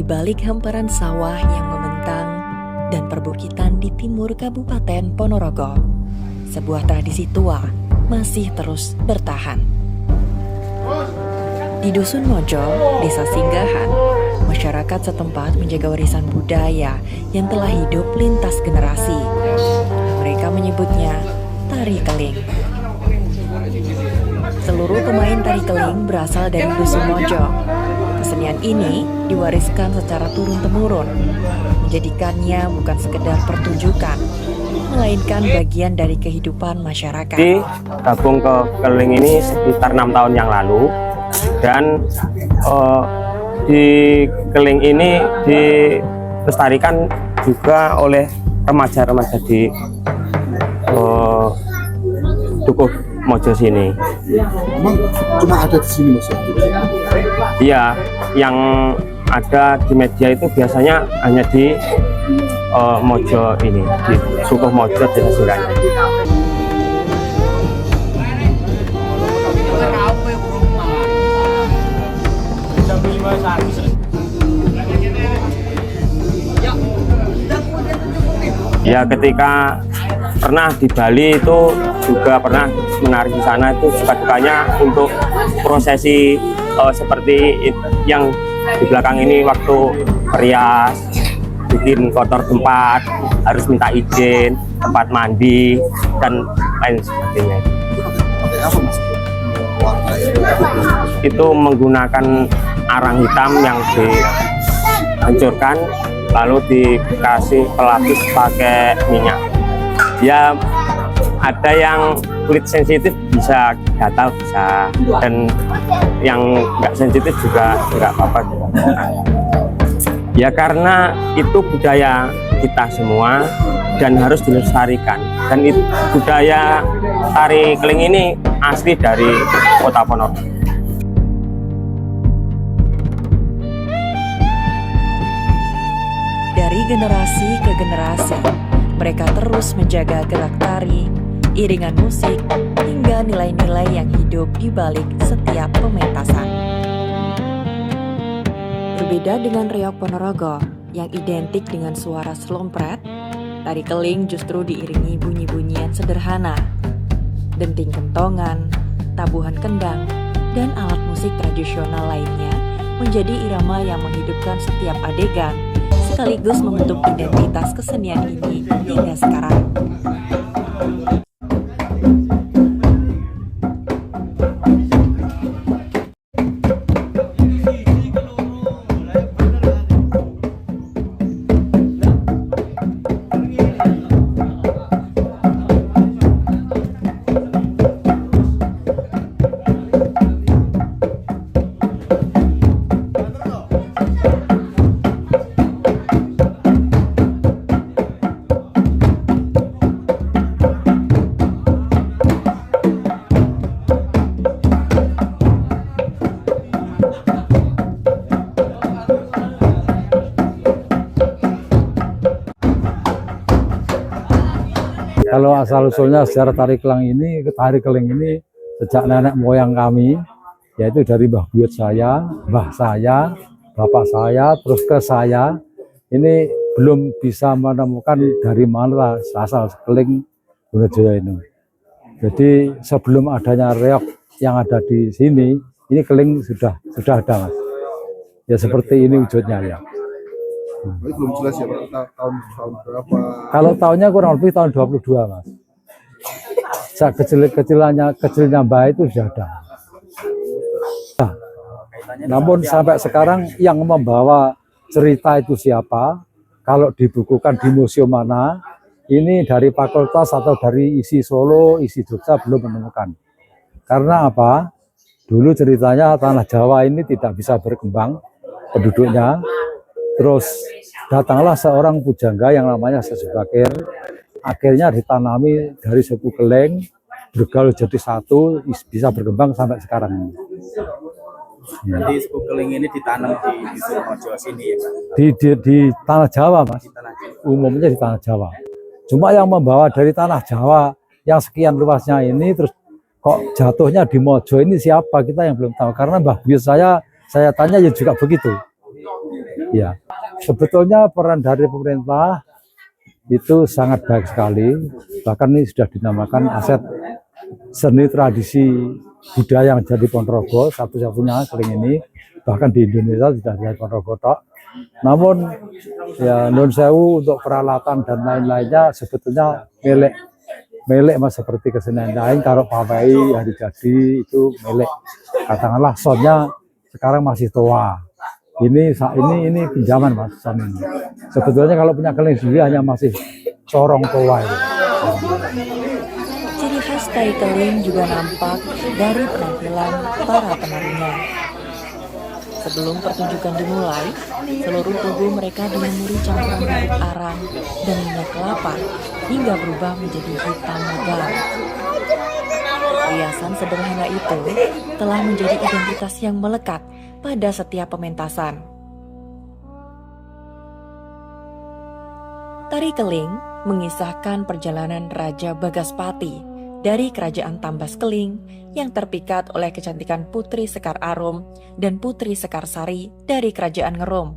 di balik hamparan sawah yang membentang dan perbukitan di timur Kabupaten Ponorogo, sebuah tradisi tua masih terus bertahan. Di Dusun Mojo, Desa Singgahan, masyarakat setempat menjaga warisan budaya yang telah hidup lintas generasi. Mereka menyebutnya tari keling. Seluruh pemain tari keling berasal dari Dusun Mojo. Kesenian ini diwariskan secara turun-temurun, menjadikannya bukan sekedar pertunjukan, melainkan bagian dari kehidupan masyarakat. Gabung ke keling ini sekitar 6 tahun yang lalu, dan di keling ini dilestarikan juga oleh remaja-remaja di Dukuh Mojo sini. Emang cuma ada di sini Mas? Iya, yang ada di media itu biasanya hanya di Mojo ini, di Dukuh Mojo Desa Singgahan. Ya, ketika pernah di Bali itu juga pernah menari di sana, itu suka dukanya untuk prosesi seperti yang di belakang ini, waktu perias, bikin kotor tempat, harus minta izin, tempat mandi, dan lain sebagainya. Itu menggunakan arang hitam yang dihancurkan, lalu dikasih pelapis pakai minyak. Ya, ada yang kulit sensitif bisa gatal, bisa, dan yang nggak sensitif juga nggak apa-apa. Ya, karena itu budaya kita semua dan harus dilestarikan. Dan itu budaya tari keling ini asli dari Kota Ponorogo. Dari generasi ke generasi, mereka terus menjaga gerak tari, iringan musik, hingga nilai-nilai yang hidup di balik setiap pementasan. Berbeda dengan reog Ponorogo yang identik dengan suara slompret, tari keling justru diiringi bunyi-bunyian sederhana, denting kentongan, tabuhan kendang, dan alat musik tradisional lainnya menjadi irama yang menghidupkan setiap adegan, sekaligus membentuk identitas kesenian ini hingga sekarang. Kalau asal-usulnya sejarah tari keling ini sejak nenek moyang kami, yaitu dari mbah buyut saya, mbah saya, bapak saya, terus ke saya, ini belum bisa menemukan dari mana asal keling Wonojoyo ini. Jadi sebelum adanya reog yang ada di sini, ini keling sudah ada, Mas. Ya seperti ini wujudnya ya. Belum jelas ya Pak, tahun berapa? Kalau tahunnya kurang lebih tahun 22, Mas. Saat kecilnya Mbak itu sudah ada. Nah, namun sampai sekarang yang membawa cerita itu siapa? Kalau dibukukan di museum mana? Ini dari fakultas atau dari isi Solo, isi Jogja belum menemukan. Karena apa? Dulu ceritanya tanah Jawa ini tidak bisa berkembang penduduknya. Terus datanglah seorang pujangga yang namanya Sesubakir. Akhirnya ditanami dari suku keling, bergaul jadi satu, bisa berkembang sampai sekarang ini. Jadi suku keling ini ditanam di Dusun Mojo sini ya? Di tanah Jawa, Mas. Umumnya di tanah Jawa. Cuma yang membawa dari tanah Jawa yang sekian luasnya ini, terus kok jatuhnya di Mojo ini siapa, kita yang belum tahu. Karena mbah buyut saya tanya ya juga begitu. Ya, sebetulnya peran dari pemerintah itu sangat baik sekali. Bahkan ini sudah dinamakan aset seni tradisi budaya yang jadi Ponorogo satu-satunya Keling ini. Bahkan di Indonesia sudah dari Ponorogo tok. Namun ya non sewu untuk peralatan dan lain-lainnya sebetulnya milik mas, seperti kesenian lain, taruh pawai hari jadi itu milik. Katakanlah soundnya sekarang masih tua. Ini pinjaman mas sound ini. Sebetulnya kalau punya Keling sendiri hanya masih corong tua itu. Ciri khas tari Keling juga nampak dari penampilan para penarinya. Sebelum pertunjukan dimulai, seluruh tubuh mereka dilumuri campuran bubuk arang dan minyak kelapa hingga berubah menjadi hitam legam. Riasan sederhana itu telah menjadi identitas yang melekat pada setiap pementasan. Tari Keling mengisahkan perjalanan Raja Bagaspati dari Kerajaan Tambas Keling yang terpikat oleh kecantikan Putri Sekar Arum dan Putri Sekar Sari dari Kerajaan Ngerum.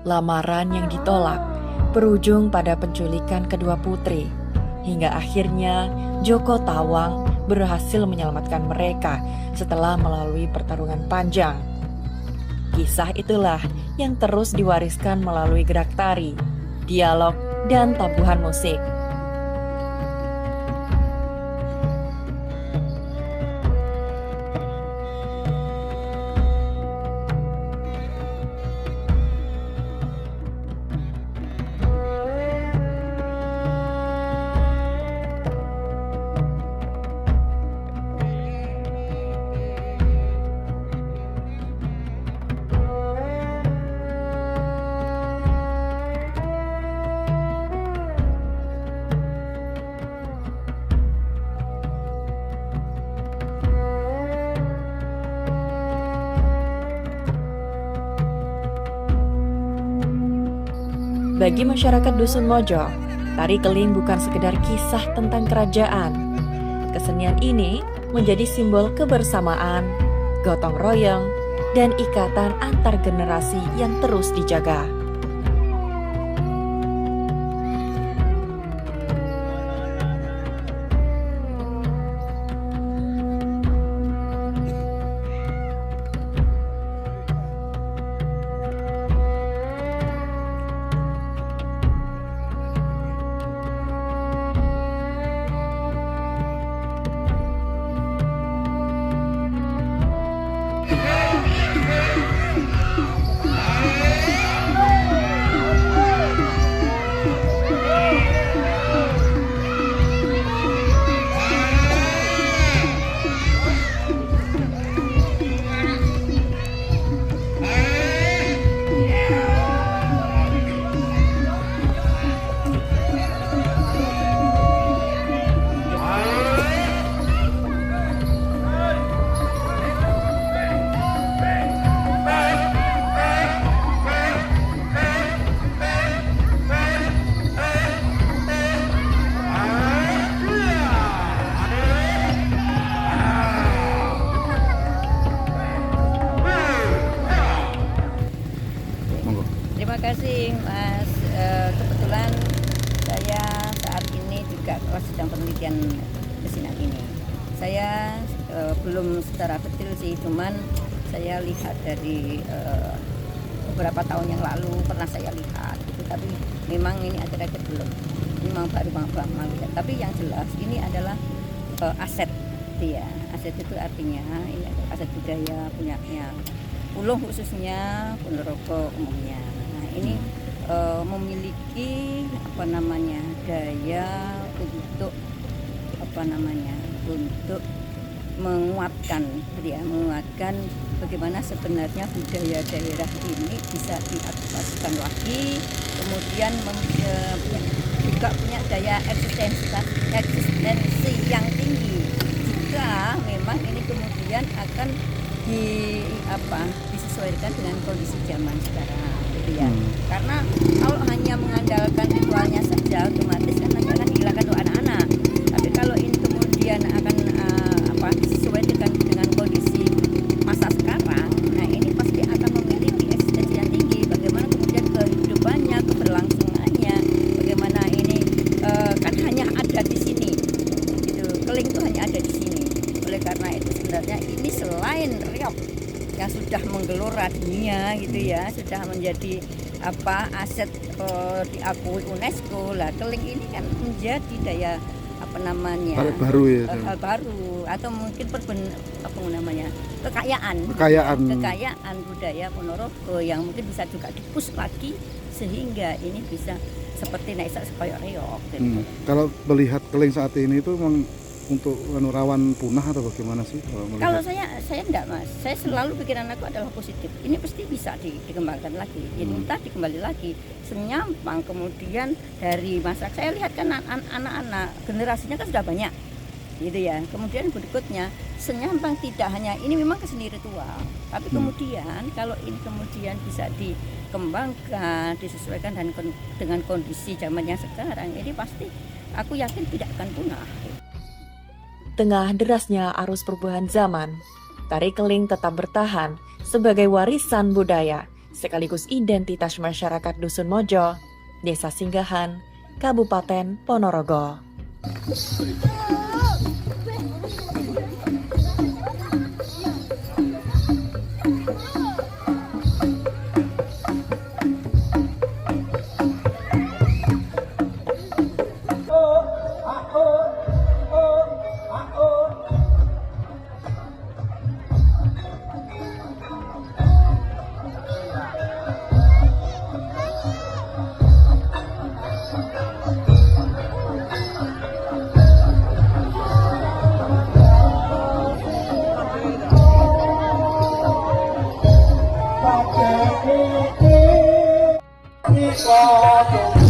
Lamaran yang ditolak berujung pada penculikan kedua putri, hingga akhirnya Joko Tawang berhasil menyelamatkan mereka setelah melalui pertarungan panjang. Kisah itulah yang terus diwariskan melalui gerak tari, dialog, dan tabuhan musik. Bagi masyarakat Dusun Mojo, tari Keling bukan sekedar kisah tentang kerajaan. Kesenian ini menjadi simbol kebersamaan, gotong royong, dan ikatan antar generasi yang terus dijaga. Terima kasih Mas. Kebetulan saya saat ini juga sedang penelitian kesenian ini. Saya belum secara detail sih, cuman saya lihat dari beberapa tahun yang lalu pernah saya lihat gitu, tapi memang ini akhir-akhir belum. Ini memang baru lihat. Tapi yang jelas ini adalah aset dia. Aset itu artinya ini adalah aset budaya punyanya Ulung, khususnya Ponorogo umumnya. Nah, ini memiliki daya untuk untuk menguatkan bagaimana sebenarnya budaya daerah ini bisa diaktifkan lagi, kemudian juga punya daya eksistensi yang tinggi jika memang ini kemudian akan disesuaikan dengan kondisi zaman sekarang gitu ya. Karena kalau hanya mengandalkan ritualnya saja otomatis kan nanti akan dihilangkan untuk anak-anak. Tapi kalau ini kemudian akan disesuaikan dengan kondisi reok yang sudah menggelora dunia gitu ya, sudah menjadi aset diakui UNESCO. Lah Keling ini kan menjadi daya Hal baru ya. hal baru atau mungkin kekayaan budaya Ponorogo yang mungkin bisa juga dipus lagi sehingga ini bisa seperti naik koyok reok gitu. Kalau melihat Keling saat ini itu memang untuk rawan punah atau bagaimana sih? Kalau saya enggak Mas, saya selalu pikiran aku adalah positif. Ini pasti bisa dikembangkan lagi. Ini tadi kembali lagi senyampang, kemudian dari masyarakat saya lihat kan anak-anak generasinya kan sudah banyak, gitu ya. Kemudian berikutnya senyampang tidak hanya ini memang keseni ritual, tapi kemudian kalau ini kemudian bisa dikembangkan, disesuaikan dengan kondisi zaman yang sekarang, ini pasti aku yakin tidak akan punah. Tengah derasnya arus perubahan zaman, tari Keling tetap bertahan sebagai warisan budaya sekaligus identitas masyarakat Dusun Mojo, Desa Singgahan, Kabupaten Ponorogo. Kita